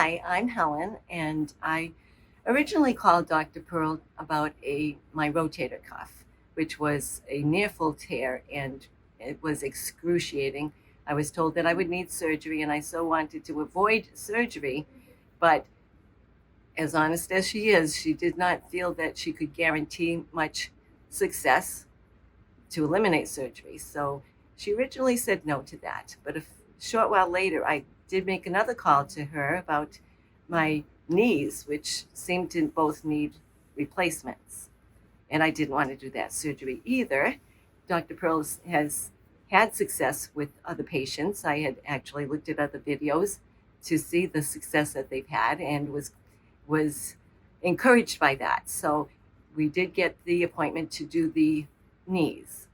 Hi, I'm Helen, and I originally called Dr. Pearl about my rotator cuff, which was a near full tear, and it was excruciating. I was told that I would need surgery, and I so wanted to avoid surgery, but as honest as she is, she did not feel that she could guarantee much success to eliminate surgery. So she originally said no to that. But a short while later, I did make another call to her about my knees, which seemed to both need replacements. And I didn't want to do that surgery either. Dr. Pearl has had success with other patients. I had actually looked at other videos to see the success that they've had and was encouraged by that. So we did get the appointment to do the knees,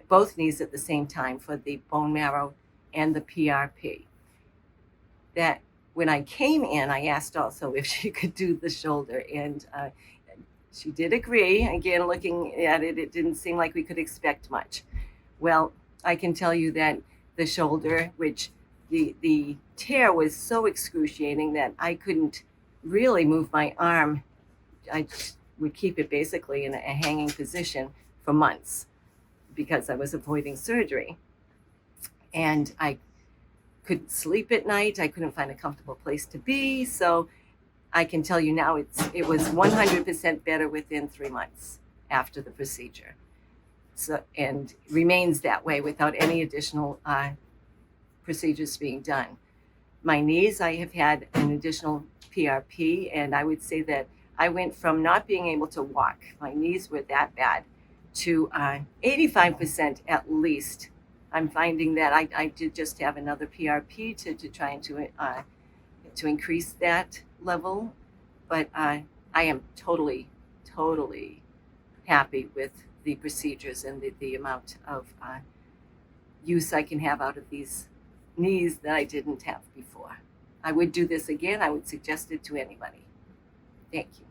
both knees at the same time for the bone marrow and the PRP. That when I came in, I asked also if she could do the shoulder, and she did agree. Again, looking at it, it didn't seem like we could expect much. Well, I can tell you that the shoulder, which the tear was so excruciating that I couldn't really move my arm. I would keep it basically in a hanging position for months because I was avoiding surgery. And I couldn't sleep at night. I couldn't find a comfortable place to be. So I can tell you now it was 100% better within 3 months after the procedure. So, and remains that way without any additional procedures being done. My knees, I have had an additional PRP, and I would say that I went from not being able to walk, my knees were that bad, to 85% at least. I'm finding that I did just have another PRP to try and to increase that level, but I am totally happy with the procedures and the amount of use I can have out of these knees that I didn't have before. I would do this again. I would suggest it to anybody. Thank you.